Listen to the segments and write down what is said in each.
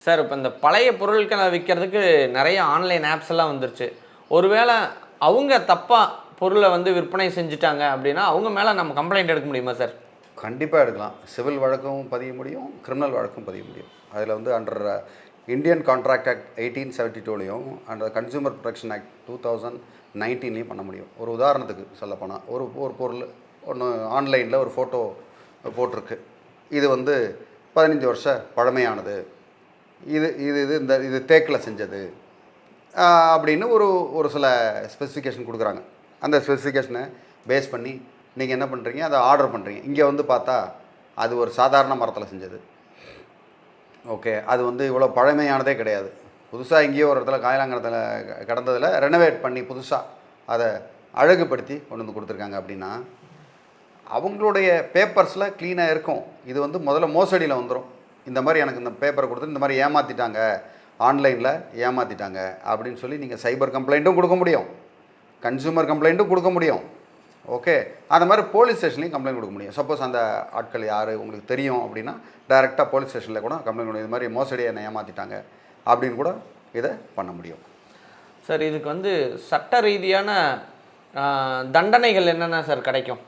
Sir இப்போ இந்த பழைய பொருட்களை விற்கிறதுக்கு நிறைய ஆன்லைன் ஆப்ஸ் எல்லாம் வந்துருச்சு. ஒருவேளை அவங்க தப்பாக பொருளை வந்து விற்பனை செஞ்சுட்டாங்க அப்படின்னா அவங்க மேலே நம்ம கம்ப்ளைண்ட் எடுக்க முடியுமா சார்? கண்டிப்பாக எடுக்கலாம். சிவில் வழக்கும் பதிய முடியும், கிரிமினல் வழக்கும் பதிய முடியும். அதில் வந்து அண்டர் இந்தியன் கான்ட்ராக்ட் ஆக்ட் 1872லையும் அண்டர் கன்சியூமர் ப்ரொடெக்ஷன் ஆக்ட் 2019லையும் பண்ண முடியும். ஒரு உதாரணத்துக்கு சொல்லப்போனால் ஒரு பொருள் ஒன்று ஆன்லைனில் ஒரு ஃபோட்டோ போட்டிருக்கு. இது வந்து 15 வருஷ பழமையானது, இது தேக்கில் செஞ்சது அப்படின்னு ஒரு சில ஸ்பெசிஃபிகேஷன் கொடுக்குறாங்க. அந்த ஸ்பெசிஃபிகேஷனை பேஸ் பண்ணி நீங்கள் என்ன பண்ணுறீங்க, அதை ஆர்டர் பண்ணுறீங்க. இங்கே வந்து பார்த்தா அது ஒரு சாதாரண மரத்தில் செஞ்சது. ஓகே, அது வந்து இவ்வளோ பழமையானதே கிடையாது. புதுசாக இங்கேயோ ஒரு இடத்துல காயலாங்கரத்தில் கடந்ததில் ரெனோவேட் பண்ணி புதுசாக அதை அழகுபடுத்தி கொண்டு வந்து கொடுத்துருக்காங்க. அப்படின்னா அவங்களுடைய பேப்பர்ஸில் க்ளீனாக இருக்கும். இது வந்து முதல்ல மோசடியில் வந்துடும். இந்த மாதிரி எனக்கு இந்த பேப்பரை கொடுத்து இந்த மாதிரி ஏமாற்றிட்டாங்க, ஆன்லைனில் ஏமாற்றிட்டாங்க அப்படின்னு சொல்லி நீங்கள் சைபர் கம்ப்ளைண்ட்டும் கொடுக்க முடியும், கன்சூமர் கம்ப்ளைண்ட்டும் கொடுக்க முடியும். ஓகே, அந்த மாதிரி போலீஸ் ஸ்டேஷன்லேயும் கம்ப்ளைண்ட் கொடுக்க முடியும். சப்போஸ் அந்த ஆட்கள் யார் உங்களுக்கு தெரியும் அப்படின்னா டைரெக்டாக போலீஸ் ஸ்டேஷனில் கூட கம்ப்ளைண்ட் கொடுக்கும். இது மாதிரி மோசடியை என்னை ஏமாற்றிட்டாங்க அப்படின்னு கூட இதை பண்ண முடியும். சார் இதுக்கு வந்து சட்ட ரீதியான தண்டனைகள் என்னென்ன சார் கிடைக்கும்?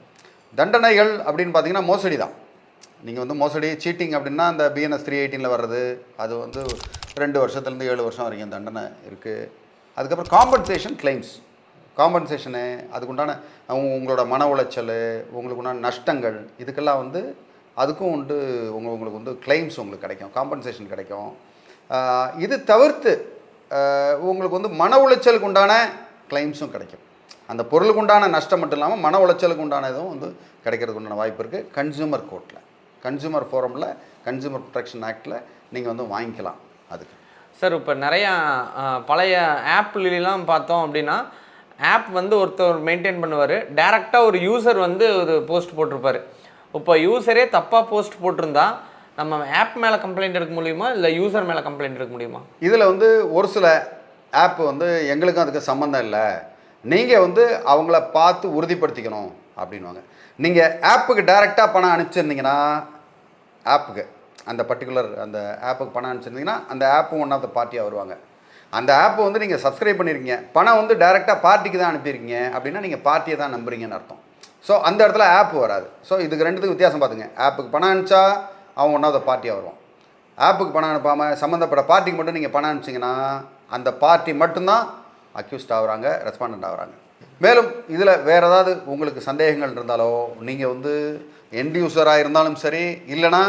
தண்டனைகள் அப்படின்னு பார்த்தீங்கன்னா மோசடி தான். நீங்கள் வந்து மோசடி சீட்டிங் அப்படின்னா அந்த BNS 318 வர்றது, அது வந்து 2 வருஷத்துலேருந்து 7 வருஷம் வரைக்கும் தண்டனை இருக்குது. அதுக்கப்புறம் காம்பன்சேஷன் கிளைம்ஸ், காம்பன்சேஷனு அதுக்குண்டான உங்களோட மன உளைச்சல், உங்களுக்கு உண்டான நஷ்டங்கள், இதுக்கெல்லாம் வந்து அதுக்கும் வந்து உங்களுக்கு வந்து கிளைம்ஸ் உங்களுக்கு கிடைக்கும், காம்பன்சேஷன் கிடைக்கும். இது தவிர்த்து உங்களுக்கு வந்து மன உளைச்சலுக்கு உண்டான கிளைம்ஸும் கிடைக்கும். அந்த பொருளுக்கு உண்டான நஷ்டம் மட்டும் இல்லாமல் மன உளைச்சலுக்கு உண்டான இதுவும் வந்து கிடைக்கிறதுக்கு உண்டான வாய்ப்பு இருக்குது. கன்சூமர் கோர்ட்டில், கன்சூமர் ஃபோரமில், கன்சூமர் ப்ரொடெக்ஷன் ஆக்டில் நீங்கள் வந்து வாங்கிக்கலாம். அதுக்கு சார் இப்போ நிறையா பழைய ஆப்லாம் பார்த்தோம் அப்படின்னா ஆப் வந்து ஒருத்தர் மெயின்டைன் பண்ணுவார், டேரெக்டாக ஒரு யூசர் வந்து ஒரு போஸ்ட் போட்டிருப்பார். இப்போ யூசரே தப்பாக போஸ்ட் போட்டிருந்தா நம்ம ஆப் மேலே கம்ப்ளைண்ட் எடுக்க முடியுமா, இல்லை யூசர் மேலே கம்ப்ளைண்ட் எடுக்க முடியுமா? இதில் வந்து ஒரு சில ஆப் வந்து எங்களுக்கும் அதுக்கு சம்மந்தம் இல்லை, நீங்கள் வந்து அவங்கள பார்த்து உறுதிப்படுத்திக்கணும் அப்படின்வாங்க. நீங்கள் ஆப்புக்கு டைரெக்டாக பணம் அனுப்பிச்சிருந்தீங்கன்னா, ஆப்புக்கு அந்த பர்டிகுலர் அந்த ஆப்புக்கு பணம் அனுப்பிச்சிருந்தீங்கன்னா அந்த ஆப்பும் ஒன் ஆஃப் த பார்ட்டியாக வருவாங்க. அந்த ஆப்பை வந்து நீங்கள் சப்ஸ்கிரைப் பண்ணியிருக்கீங்க, பணம் வந்து டைரெக்டாக பார்ட்டிக்கு தான் அனுப்பியிருக்கீங்க அப்படின்னா நீங்கள் பார்ட்டியை தான் நம்புறீங்கன்னு அர்த்தம். ஸோ அந்த இடத்துல ஆப் வராது. ஸோ இதுக்கு ரெண்டுத்துக்கு வித்தியாசம் பார்த்துங்க. ஆப்புக்கு பணம் அனுப்பிச்சா அவன் ஒன் ஆஃப் த பார்ட்டியாக வருவான். ஆப்புக்கு பணம் அனுப்பாமல் சம்மந்தப்பட்ட பார்ட்டிக்கு மட்டும் நீங்கள் பணம் அனுப்பிச்சிங்கன்னா அந்த பார்ட்டி மட்டும்தான் அக்யூஸ்ட் ஆகுறாங்க, ரெஸ்பாண்டண்ட் ஆகுறாங்க. மேலும் இதில் வேறு ஏதாவது உங்களுக்கு சந்தேகங்கள் இருந்தாலோ, நீங்கள் வந்து எண்ட் யூஸராக இருந்தாலும் சரி, இல்லைனா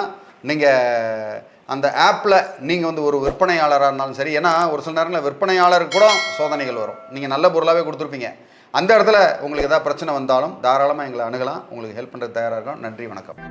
நீங்கள் அந்த ஆப்பில் நீங்கள் வந்து ஒரு விற்பனையாளராக இருந்தாலும் சரி, ஏன்னா ஒரு சில நேரங்களில் விற்பனையாளருக்கு கூட சோதனைகள் வரும். நீங்கள் நல்ல பொருளாகவே கொடுத்துருப்பீங்க, அந்த இடத்துல உங்களுக்கு ஏதாவது பிரச்சனை வந்தாலும் தாராளமாக எங்களை அணுகலாம். உங்களுக்கு ஹெல்ப் பண்ணுறது தயாராக இருக்கோம். நன்றி, வணக்கம்.